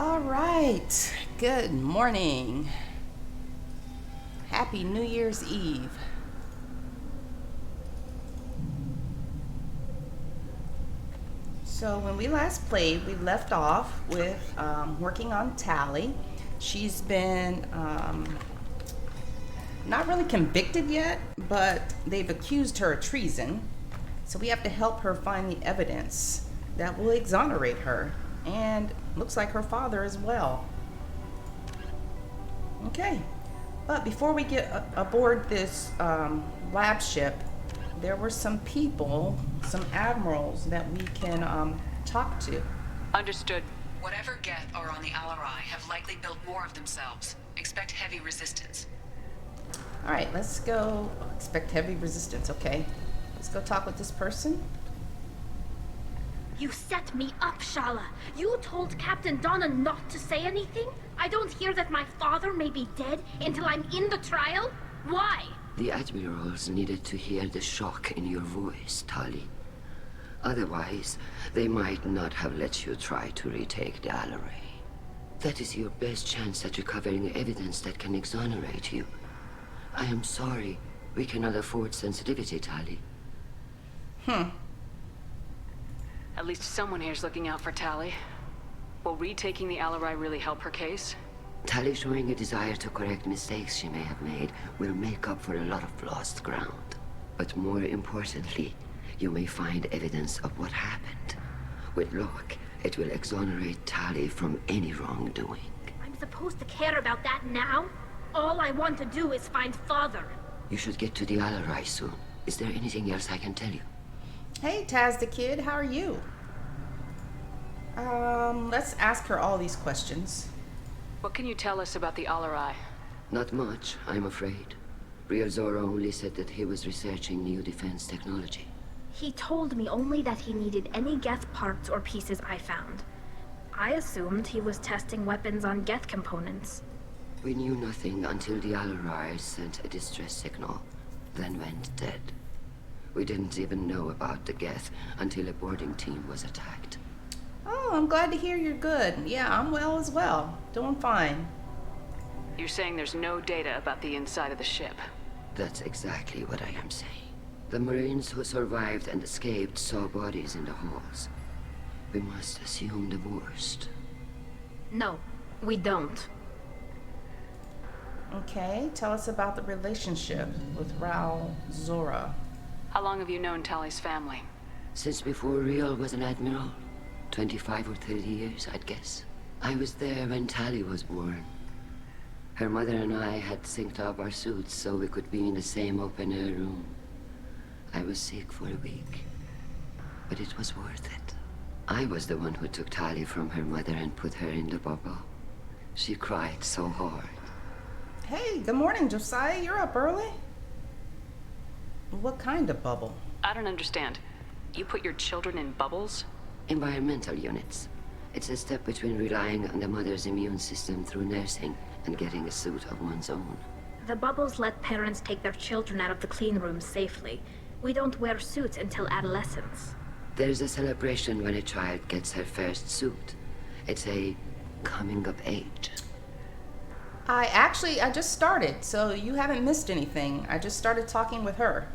All right. Good morning. Happy New Year's Eve. So when we last played, we left off with working on Tali. She's been not really convicted yet, but they've accused her of treason. So we have to help her find the evidence that will exonerate her. And looks like her father as well. Okay. But before we get aboard this lab ship, there were some people, some admirals that we can talk to. Understood. Whatever Geth are on the Alarai have likely built more of themselves. Expect heavy resistance. All right, let's go. Expect heavy resistance. Okay. Let's go talk with this person. You set me up, Shala. You told Captain Donna not to say anything? I don't hear that my father may be dead until I'm in the trial? Why? The admirals needed to hear the shock in your voice, Tali. Otherwise, they might not have let you try to retake the Alarai. That is your best chance at recovering evidence that can exonerate you. I am sorry. We cannot afford sensitivity, Tali. At least someone here's looking out for Tali. Will retaking the Alarai really help her case? Tali showing a desire to correct mistakes she may have made will make up for a lot of lost ground. But more importantly, you may find evidence of what happened. With luck, it will exonerate Tali from any wrongdoing. I'm supposed to care about that now? All I want to do is find father. You should get to the Alarai soon. Is there anything else I can tell you? Hey, Taz the kid, how are you? Let's ask her all these questions. What can you tell us about the Alarai? Not much, I'm afraid. Real Zora only said that he was researching new defense technology. He told me only that he needed any Geth parts or pieces I found. I assumed he was testing weapons on Geth components. We knew nothing until the Alarai sent a distress signal, then went dead. We didn't even know about the Geth until a boarding team was attacked. Oh, I'm glad to hear you're good. Yeah, I'm well as well. Doing fine. You're saying there's no data about the inside of the ship. That's exactly what I am saying. The Marines who survived and escaped saw bodies in the halls. We must assume the worst. No, we don't. Okay, tell us about the relationship with Raul Zora. How long have you known Tali's family? Since before Real was an admiral. 25 or 30 years, I'd guess. I was there when Tali was born. Her mother and I had synced up our suits so we could be in the same open-air room. I was sick for a week, but it was worth it. I was the one who took Tali from her mother and put her in the bubble. She cried so hard. Hey, good morning, Josiah. You're up early? What kind of bubble? I don't understand. You put your children in bubbles? Environmental units. It's a step between relying on the mother's immune system through nursing and getting a suit of one's own. The bubbles let parents take their children out of the clean rooms safely. We don't wear suits until adolescence. There's a celebration when a child gets her first suit. It's a coming of age. I just started, so you haven't missed anything. I just started talking with her.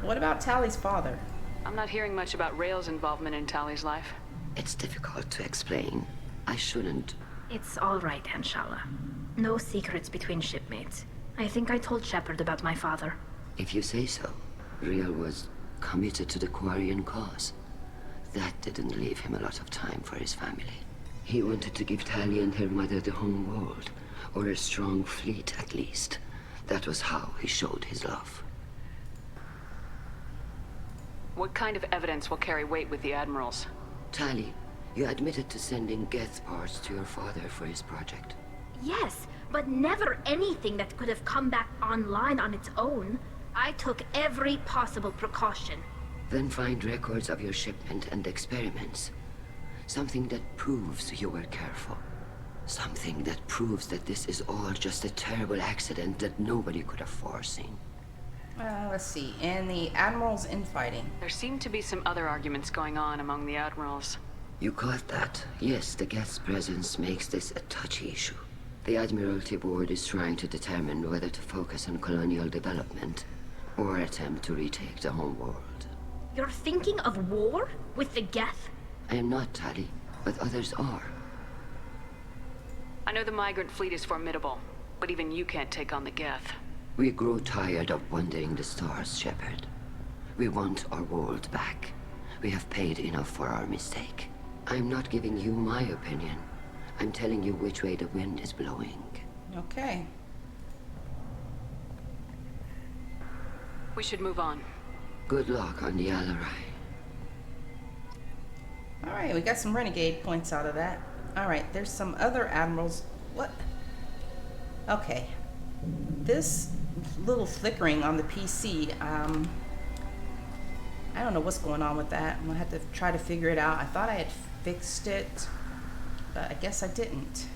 What about Tali's father? I'm not hearing much about Rail's involvement in Tali's life. It's difficult to explain. I shouldn't. It's all right, Anshala. No secrets between shipmates. I think I told Shepard about my father. If you say so. Real was committed to the Quarian cause. That didn't leave him a lot of time for his family. He wanted to give Tali and her mother the home world, or a strong fleet at least. That was how he showed his love. What kind of evidence will carry weight with the admirals? Tali, you admitted to sending Geth parts to your father for his project. Yes, but never anything that could have come back online on its own. I took every possible precaution. Then find records of your shipment and experiments. Something that proves you were careful. Something that proves that this is all just a terrible accident that nobody could have foreseen. Let's see. And the admiral's infighting. There seem to be some other arguments going on among the admirals. You caught that? Yes, the Geth's presence makes this a touchy issue. The Admiralty Board is trying to determine whether to focus on colonial development or attempt to retake the homeworld. You're thinking of war? With the Geth? I am not, Tali, but others are. I know the migrant fleet is formidable, but even you can't take on the Geth. We grow tired of wandering the stars, Shepard. We want our world back. We have paid enough for our mistake. I'm not giving you my opinion. I'm telling you which way the wind is blowing. Okay. We should move on. Good luck on the Alarai. Alright, we got some Renegade points out of that. Alright, there's some other admirals. What? Okay. This little flickering on the PC, I don't know what's going on with that. I'm gonna have to try to figure it out. I thought I had fixed it, but I guess I didn't.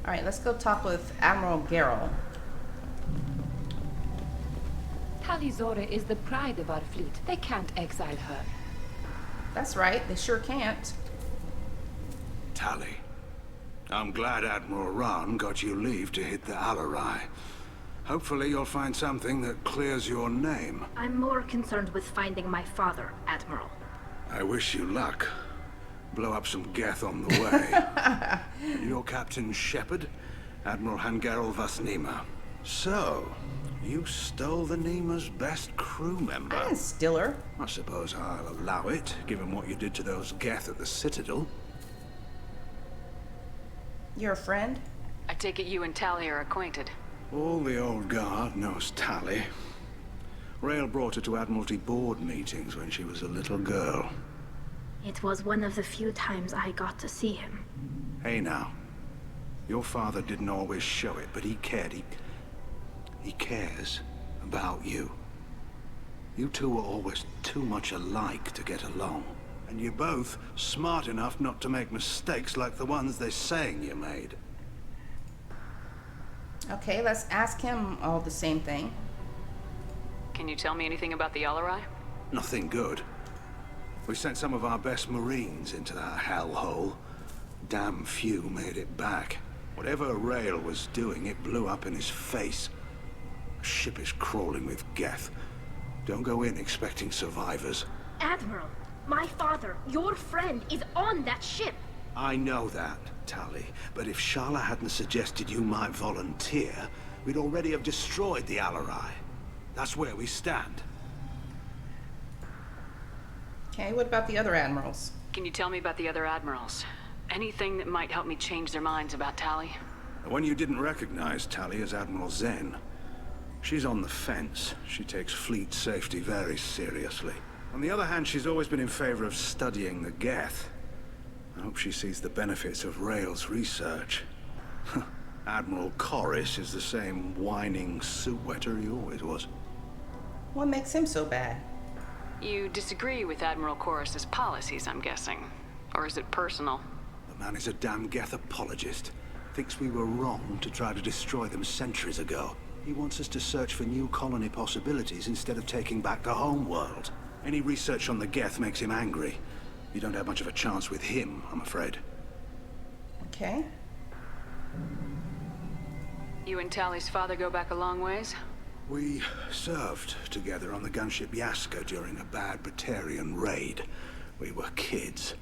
Alright, let's go talk with Admiral Garrel. Tali Zora is the pride of our fleet. They can't exile her. That's right, they sure can't. Tali, I'm glad Admiral Rahn got you leave to hit the Alarai. Hopefully you'll find something that clears your name. I'm more concerned with finding my father, Admiral. I wish you luck. Blow up some Geth on the way. Your Captain Shepard, Admiral Hangarel Vasnima. So, you stole the Nima's best crew member. I didn't steal her. I suppose I'll allow it, given what you did to those Geth at the Citadel. You're a friend? I take it you and Tali are acquainted. All the old guard knows Tali. Rael brought her to Admiralty Board meetings when she was a little girl. It was one of the few times I got to see him. Hey now, your father didn't always show it, but he cared. He cares about you. You two were always too much alike to get along. And you're both smart enough not to make mistakes like the ones they're saying you made. Okay, let's ask him all the same thing. Can you tell me anything about the Alarai? Nothing good. We sent some of our best Marines into that hellhole. Damn few made it back. Whatever Rael was doing, it blew up in his face. The ship is crawling with Geth. Don't go in expecting survivors. Admiral, my father, your friend, is on that ship. I know that, Tali, but if Shala hadn't suggested you might volunteer, we'd already have destroyed the Alarai. That's where we stand. Okay, what about the other admirals? Can you tell me about the other admirals? Anything that might help me change their minds about Tali? The one you didn't recognize, Tali, is Admiral Zen. She's on the fence. She takes fleet safety very seriously. On the other hand, she's always been in favor of studying the Geth. I hope she sees the benefits of Rael's research. Admiral Corris is the same whining suit-wetter he always was. What makes him so bad? You disagree with Admiral Corris's policies, I'm guessing. Or is it personal? The man is a damn Geth apologist. Thinks we were wrong to try to destroy them centuries ago. He wants us to search for new colony possibilities instead of taking back the home world. Any research on the Geth makes him angry. You don't have much of a chance with him, I'm afraid. Okay. You and Tali's father go back a long ways? We served together on the gunship Yaska during a bad Batarian raid. We were kids,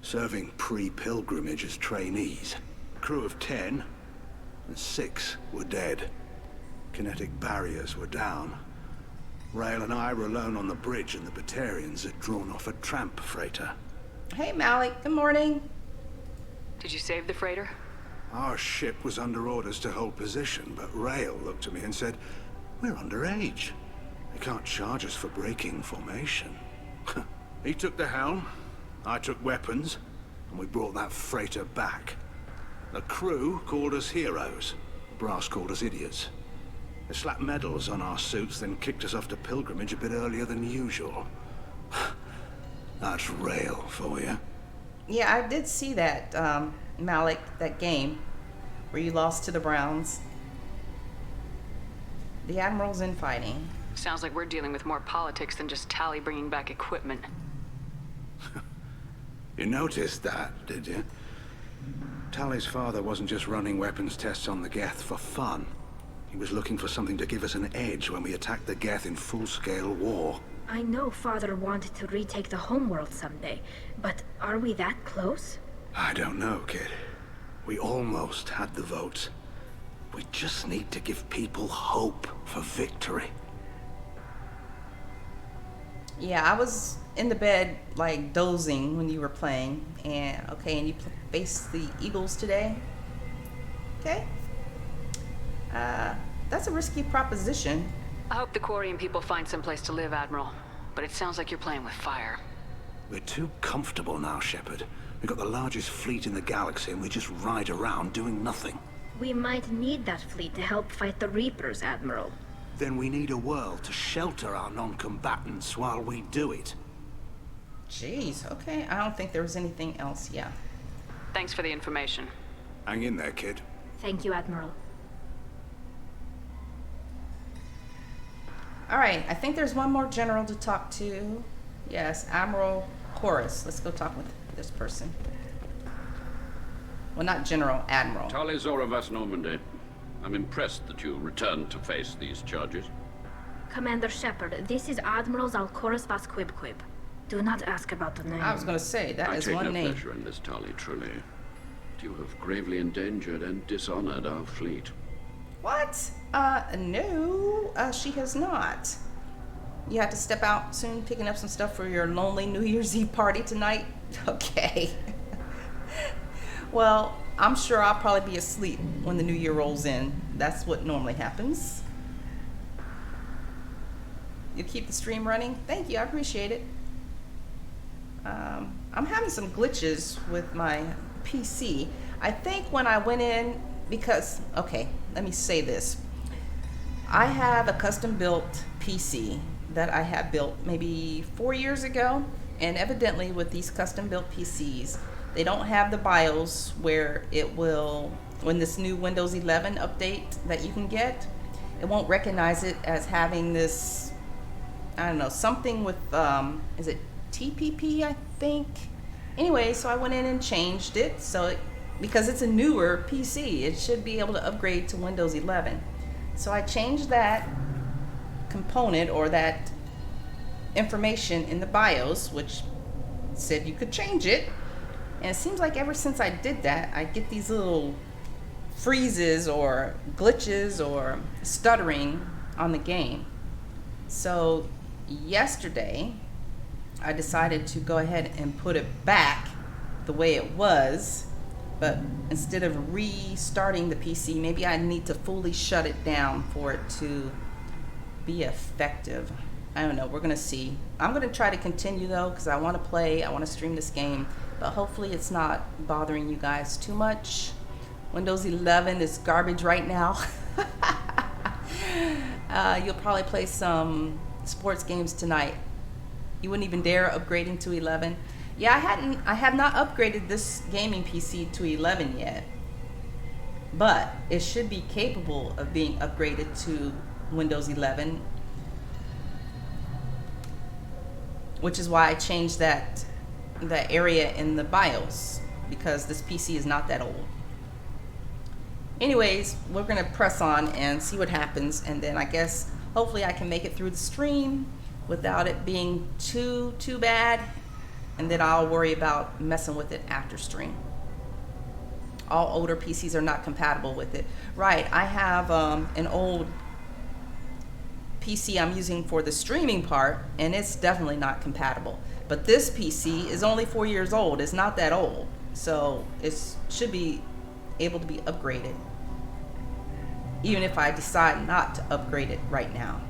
serving pre-pilgrimage as trainees. A crew of 10, and 6 were dead. Kinetic barriers were down. Rael and I were alone on the bridge, and the Batarians had drawn off a tramp freighter. Hey, Malik, good morning. Did you save the freighter? Our ship was under orders to hold position, but Rael looked at me and said, "We're underage. They can't charge us for breaking formation." He took the helm, I took weapons, and we brought that freighter back. The crew called us heroes. The brass called us idiots. They slapped medals on our suits, then kicked us off to pilgrimage a bit earlier than usual. That's Rael for you. Yeah, I did see that, Malik, that game where you lost to the Browns. The Admiral's infighting. Sounds like we're dealing with more politics than just Tali bringing back equipment. You noticed that, did you? Tali's father wasn't just running weapons tests on the Geth for fun. He was looking for something to give us an edge when we attacked the Geth in full-scale war. I know Father wanted to retake the homeworld someday, but are we that close? I don't know, kid. We almost had the votes. We just need to give people hope for victory. Yeah, I was in the bed, like, dozing when you were playing. And, okay, and you faced the Eagles today? Okay. That's a risky proposition. I hope the Quarian people find someplace to live, Admiral. But it sounds like you're playing with fire. We're too comfortable now, Shepard. We've got the largest fleet in the galaxy and we just ride around doing nothing. We might need that fleet to help fight the Reapers, Admiral. Then we need a world to shelter our non-combatants while we do it. Jeez, okay. I don't think there was anything else, yeah. Thanks for the information. Hang in there, kid. Thank you, Admiral. Alright, I think there's one more general to talk to. Yes, Admiral Horus. Let's go talk with this person. Well, not General, Admiral. Tali Zora Vas Normandy. I'm impressed that you returned to face these charges. Commander Shepard, this is Admiral Zalcorus Vas Quibquib. Do not ask about the name. I was going to say, that I is take one no name. pleasure in this, Tali, truly. You have gravely endangered and dishonored our fleet. What? No, she has not. You have to step out soon, picking up some stuff for your lonely New Year's Eve party tonight? Okay. Well, I'm sure I'll probably be asleep when the new year rolls in. That's what normally happens. You keep the stream running? Thank you, I appreciate it. I'm having some glitches with my PC. I think when I went in, because, okay, let me say this. I have a custom built PC that I had built maybe 4 years ago, and evidently with these custom built PCs, they don't have the BIOS where it will, when this new Windows 11 update that you can get, it won't recognize it as having this, I don't know, something with, is it TPP, I think? Anyway, so I went in and changed it, so because it's a newer PC, it should be able to upgrade to Windows 11. So I changed that component or that information in the BIOS, which said you could change it. And it seems like ever since I did that, I get these little freezes or glitches or stuttering on the game. So yesterday, I decided to go ahead and put it back the way it was. But instead of restarting the PC, maybe I need to fully shut it down for it to be effective. I don't know, we're gonna see. I'm gonna try to continue though, because I want to play, I want to stream this game, but hopefully it's not bothering you guys too much. Windows 11 is garbage right now. You'll probably play some sports games tonight. You wouldn't even dare upgrading to 11. Yeah, I have not upgraded this gaming PC to 11 yet, but it should be capable of being upgraded to Windows 11, which is why I changed that area in the BIOS, because this PC is not that old. Anyways, we're gonna press on and see what happens, and then I guess hopefully I can make it through the stream without it being too bad, and then I'll worry about messing with it after stream. All older PCs are not compatible with it. Right, I have an old PC I'm using for the streaming part, and it's definitely not compatible. But this PC is only 4 years old. It's not that old, so it should be able to be upgraded, even if I decide not to upgrade it right now.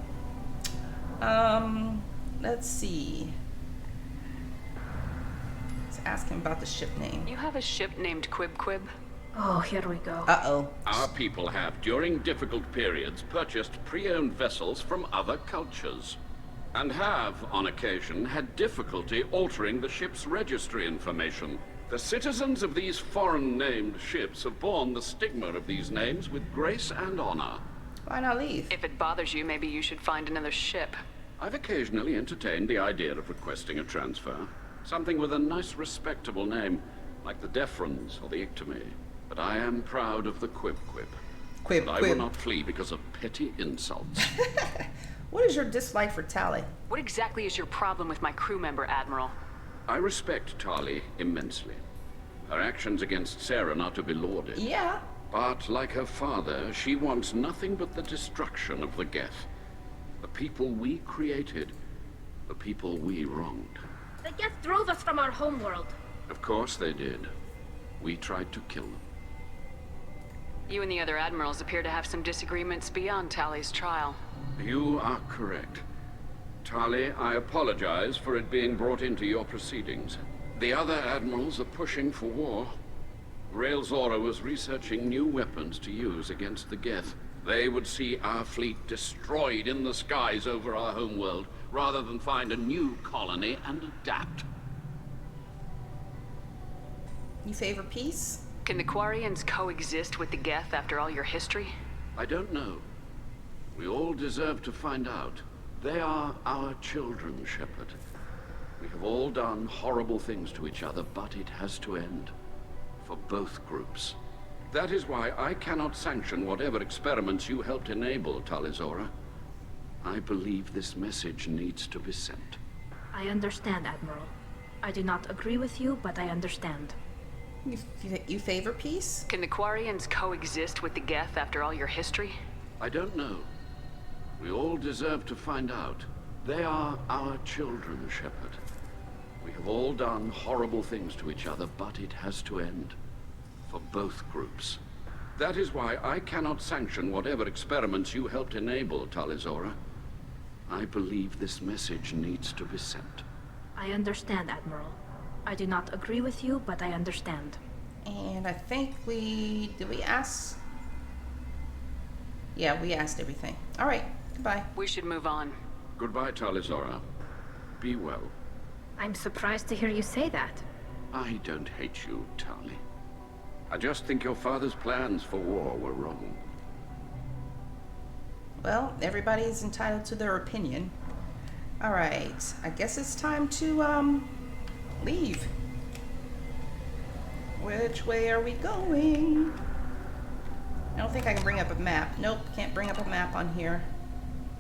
Let's see. Let's ask him about the ship name. You have a ship named Quib? Oh, here we go. Uh-oh. Our people have, during difficult periods, purchased pre-owned vessels from other cultures, and have, on occasion, had difficulty altering the ship's registry information. The citizens of these foreign-named ships have borne the stigma of these names with grace and honor. Why not leave? If it bothers you, maybe you should find another ship. I've occasionally entertained the idea of requesting a transfer. Something with a nice, respectable name, like the Defrons or the Ictomy. But I am proud of the Quib. Quib, And I will not flee because of petty insults. What is your dislike for Tali? What exactly is your problem with my crew member, Admiral? I respect Tali immensely. Her actions against Sarah are to be lauded. Yeah. But like her father, she wants nothing but the destruction of the Geth. The people we created. The people we wronged. The Geth drove us from our homeworld. Of course they did. We tried to kill them. You and the other admirals appear to have some disagreements beyond Tali's trial. You are correct. Tali, I apologize for it being brought into your proceedings. The other admirals are pushing for war. Rael Zora was researching new weapons to use against the Geth. They would see our fleet destroyed in the skies over our homeworld, rather than find a new colony and adapt. You favor peace? Can the Quarians coexist with the Geth after all your history? I don't know. We all deserve to find out. They are our children, Shepard. We have all done horrible things to each other, but it has to end. For both groups. That is why I cannot sanction whatever experiments you helped enable, Tali Zora. I believe this message needs to be sent. I understand, Admiral. I do not agree with you, but I understand. You favor peace? Can the Quarians coexist with the Geth after all your history? I don't know. We all deserve to find out. They are our children, Shepard. We have all done horrible things to each other, but it has to end. For both groups. That is why I cannot sanction whatever experiments you helped enable, Tali Zora. I believe this message needs to be sent. I understand, Admiral. I do not agree with you, but I understand. And I think did we ask? Yeah, we asked everything. All right, goodbye. We should move on. Goodbye, Tali Zora. Be well. I'm surprised to hear you say that. I don't hate you, Tali. I just think your father's plans for war were wrong. Well, everybody's entitled to their opinion. All right, I guess it's time to leave. Which way are we going? I don't think I can bring up a map. Nope, can't bring up a map on here.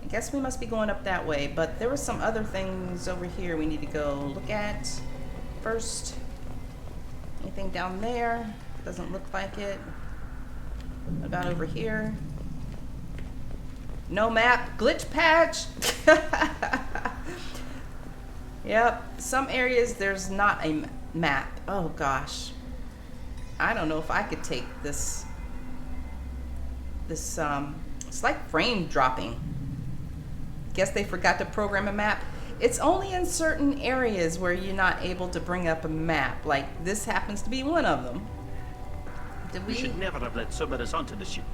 I guess we must be going up that way, but there were some other things over here we need to go look at first. Anything down there? Doesn't look like it. What about over here? No map. Glitch patch. Yep. Some areas there's not a map. Oh gosh. I don't know if I could take this. It's like frame dropping. Guess they forgot to program a map. It's only in certain areas where you're not able to bring up a map. Like this happens to be one of them. Did We should never have let Cerberus onto the ship.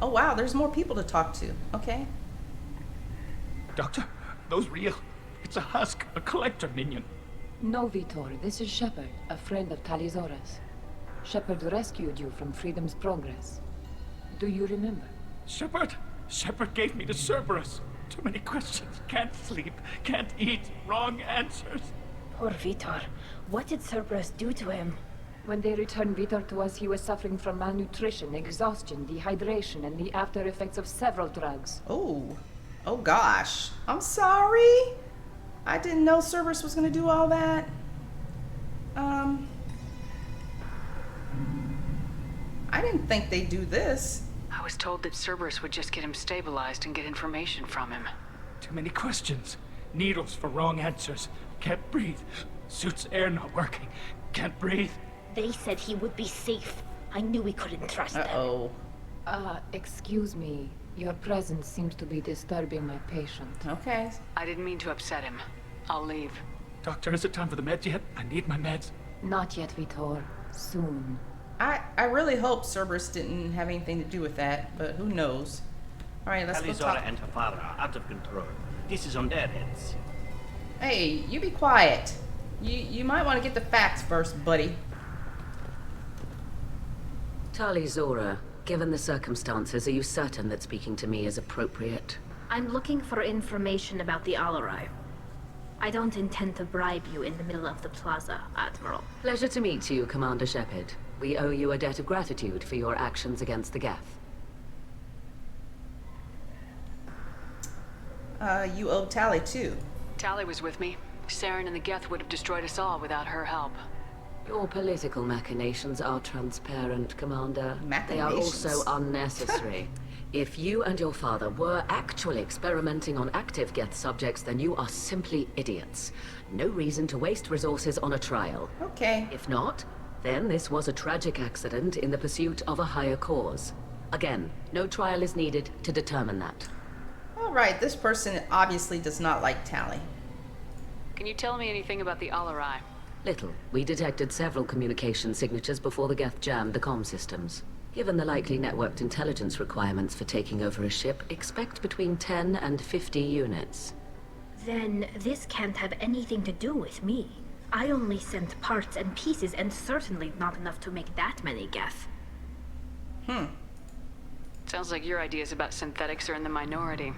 Oh wow, there's more people to talk to. Okay. Doctor, those real. It's a husk, a collector minion. No, Vitor, this is Shepard, a friend of Tali Zora's. Shepard rescued you from Freedom's Progress. Do you remember? Shepard gave me to Cerberus. Too many questions. Can't sleep, can't eat, wrong answers. Poor Vitor. What did Cerberus do to him? When they returned Vitor to us, he was suffering from malnutrition, exhaustion, dehydration, and the after effects of several drugs. Oh. Oh gosh. I'm sorry. I didn't know Cerberus was gonna do all that. I didn't think they'd do this. I was told that Cerberus would just get him stabilized and get information from him. Too many questions. Needles for wrong answers. Can't breathe. Suit's air not working. Can't breathe. They said he would be safe. I knew we couldn't trust them. Uh-oh. Excuse me. Your presence seems to be disturbing my patient. Okay. I didn't mean to upset him. I'll leave. Doctor, is it time for the meds yet? I need my meds. Not yet, Vitor. Soon. I really hope Cerberus didn't have anything to do with that, but who knows. Alright, let's go Tali Zora talk. and her father are out of control. This is on their heads. Hey, you be quiet. You might want to get the facts first, buddy. Tali Zora, given the circumstances, are you certain that speaking to me is appropriate? I'm looking for information about the Alarai. I don't intend to bribe you in the middle of the plaza, Admiral. Pleasure to meet you, Commander Shepard. We owe you a debt of gratitude for your actions against the Geth. You owe Tali too. Tali was with me. Saren and the Geth would have destroyed us all without her help. Your political machinations are transparent, Commander. They are Machinations? also unnecessary. If you and your father were actually experimenting on active Geth subjects, then you are simply idiots. No reason to waste resources on a trial. Okay. If not, then this was a tragic accident in the pursuit of a higher cause. Again, no trial is needed to determine that. All right, this person obviously does not like Tali. Can you tell me anything about the Alarai? Little. We detected several communication signatures before the Geth jammed the comm systems. Given the likely networked intelligence requirements for taking over a ship, expect between 10 and 50 units. Then this can't have anything to do with me. I only sent parts and pieces, and certainly not enough to make that many Geth. Sounds like your ideas about synthetics are in the minority.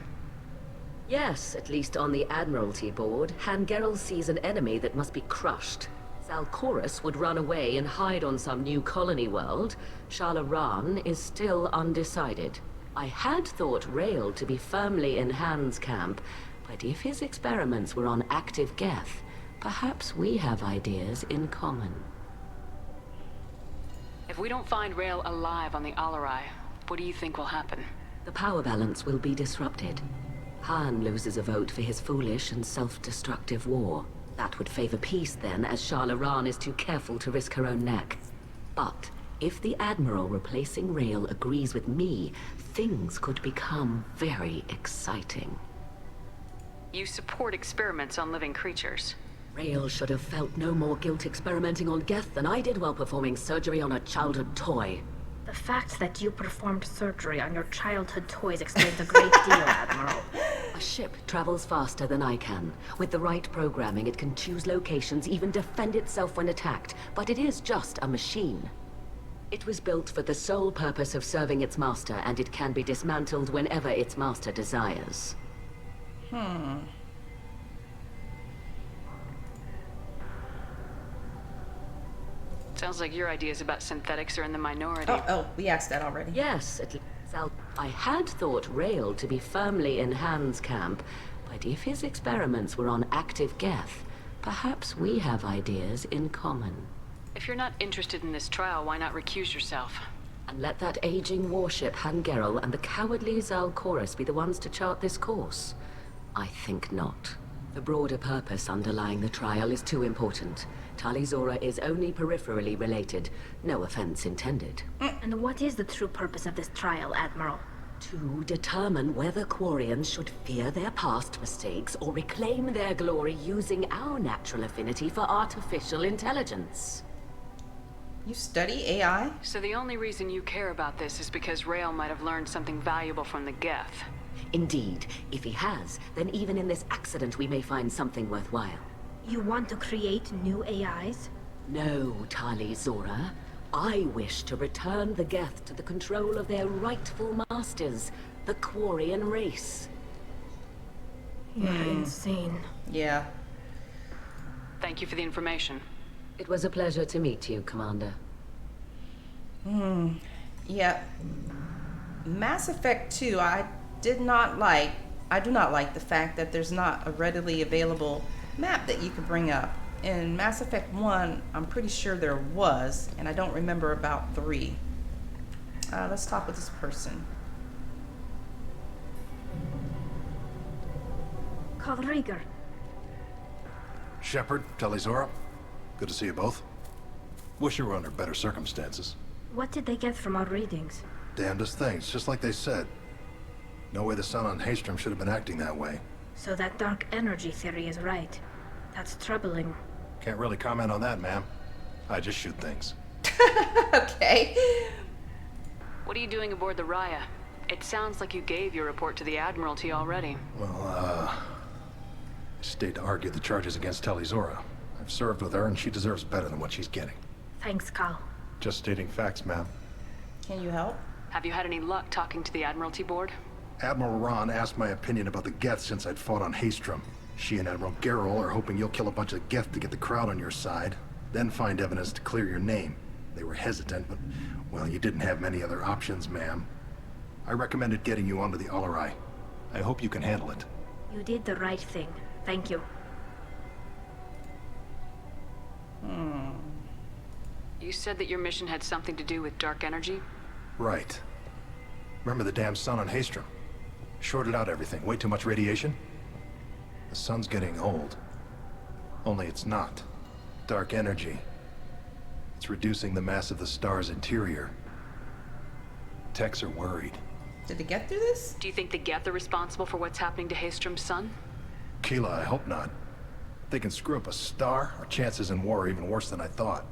Yes, at least on the Admiralty board, Hangerel sees an enemy that must be crushed. Zalcorus would run away and hide on some new colony world. Shala is still undecided. I had thought Rael to be firmly in Han's camp, but if his experiments were on active Geth, perhaps we have ideas in common. If we don't find Rael alive on the Alarai, what do you think will happen? The power balance will be disrupted. Han loses a vote for his foolish and self-destructive war. That would favor peace then, as Shala is too careful to risk her own neck. But if the Admiral replacing Rael agrees with me, things could become very exciting. You support experiments on living creatures. Rael should have felt no more guilt experimenting on Geth than I did while performing surgery on a childhood toy. The fact that you performed surgery on your childhood toys explains a great deal, Admiral. A ship travels faster than I can. With the right programming, it can choose locations, even defend itself when attacked. But it is just a machine. It was built for the sole purpose of serving its master, and it can be dismantled whenever its master desires. Sounds like your ideas about synthetics are in the minority. Oh, we asked that already. Yes, at least I had thought Rael to be firmly in Han's camp, but if his experiments were on active Geth, perhaps we have ideas in common. If you're not interested in this trial, why not recuse yourself? And let that aging warship Hangerel and the cowardly Zalcorus be the ones to chart this course? I think not. The broader purpose underlying the trial is too important. Tali is only peripherally related. No offense intended. And what is the true purpose of this trial, Admiral? To determine whether Quarians should fear their past mistakes or reclaim their glory using our natural affinity for artificial intelligence. You study AI? So the only reason you care about this is because Rael might have learned something valuable from the Geth. Indeed. If he has, then even in this accident we may find something worthwhile. You want to create new AIs? No, Tali Zora. I wish to return the Geth to the control of their rightful masters, the Quarian race. You're insane. Yeah. Thank you for the information. It was a pleasure to meet you, Commander. Yeah. Mass Effect 2, I do not like the fact that there's not a readily available map that you could bring up. In Mass Effect 1, I'm pretty sure there was, and I don't remember about 3. Let's talk with this person. Call Rieger. Shepard, Telizora, good to see you both. Wish you were under better circumstances. What did they get from our readings? Damnedest things, just like they said. No way the sun on Haystrom should have been acting that way. So that dark energy theory is right. That's troubling. Can't really comment on that, ma'am. I just shoot things. Okay. What are you doing aboard the Raya? It sounds like you gave your report to the Admiralty already. Well, I stayed to argue the charges against Telizora. I've served with her, and she deserves better than what she's getting. Thanks, Cal. Just stating facts, ma'am. Can you help? Have you had any luck talking to the Admiralty board? Admiral Ron asked my opinion about the Geth since I'd fought on Haystrom. She and Admiral Gerrel are hoping you'll kill a bunch of Geth to get the crowd on your side, then find evidence to clear your name. They were hesitant, but, well, you didn't have many other options, ma'am. I recommended getting you onto the Alarai. I hope you can handle it. You did the right thing. Thank you. You said that your mission had something to do with dark energy? Right. Remember the damn sun on Haestrom? Shorted out everything. Way too much radiation? The sun's getting old. Only it's not. Dark energy. It's reducing the mass of the star's interior. Techs are worried. Did it get through this? Do you think the Geth are responsible for what's happening to Haestrom's sun? Keela, I hope not. If they can screw up a star, our chances in war are even worse than I thought.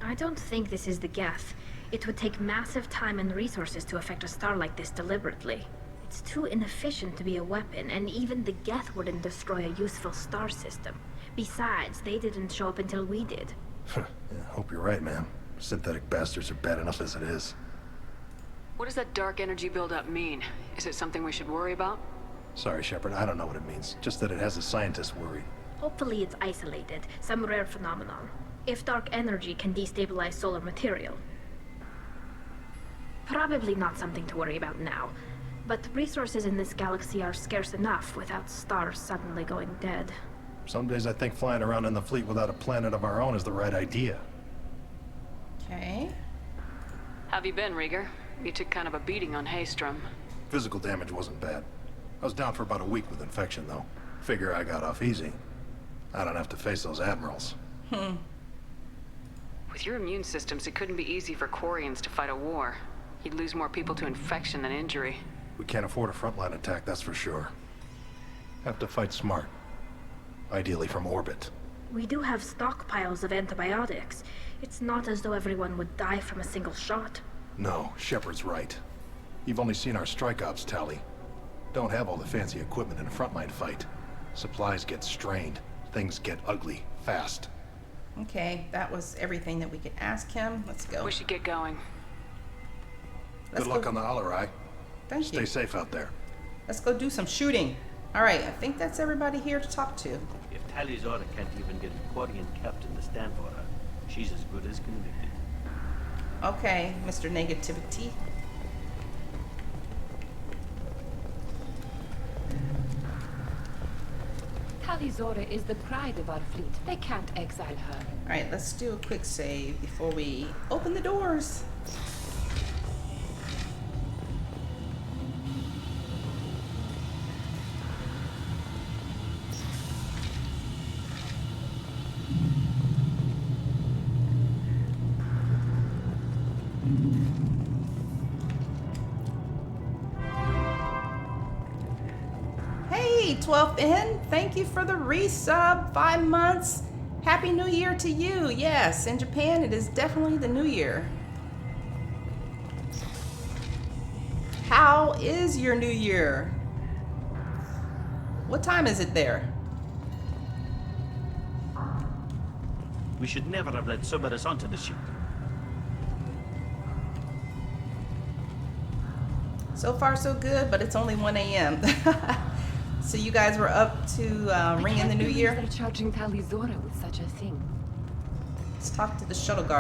I don't think this is the Geth. It would take massive time and resources to affect a star like this deliberately. It's too inefficient to be a weapon, and even the Geth wouldn't destroy a useful star system. Besides, they didn't show up until we did. Yeah, hope you're right, man. Synthetic bastards are bad enough as it is. What does that dark energy buildup mean? Is it something we should worry about? Sorry, Shepard, I don't know what it means. Just that it has the scientists worried. Hopefully it's isolated, some rare phenomenon. If dark energy can destabilize solar material. Probably not something to worry about now. But resources in this galaxy are scarce enough without stars suddenly going dead. Some days I think flying around in the fleet without a planet of our own is the right idea. Okay. Have you been, Rieger? You took kind of a beating on Haestrom. Physical damage wasn't bad. I was down for about a week with infection, though. Figure I got off easy. I don't have to face those admirals. With your immune systems, it couldn't be easy for Quarians to fight a war. You'd lose more people to infection than injury. We can't afford a frontline attack, that's for sure. Have to fight smart. Ideally from orbit. We do have stockpiles of antibiotics. It's not as though everyone would die from a single shot. No, Shepard's right. You've only seen our strike ops, Tali. Don't have all the fancy equipment in a frontline fight. Supplies get strained. Things get ugly, fast. Okay, that was everything that we could ask him. Let's go. We should get going. Let's Good luck go. on the Alarai. Thank you. Stay safe out there. Let's go do some shooting. All right, I think that's everybody here to talk to. If Tali Zora can't even get a Quarian captain to stand for her, she's as good as convicted. Okay, Mr. Negativity. Tali Zora is the pride of our fleet. They can't exile her. All right, let's do a quick save before we open the doors. Hey, 12th in, thank you for the resub, 5 months. Happy New Year to you. Yes, in Japan it is definitely the new year. How is your new year? What time is it there? We should never have let Cerberus onto the ship. So far so good, but it's only 1 a.m. So you guys were up to ring in the new year? They're charging Tali Zora with such a thing. Let's talk to the shuttle guard.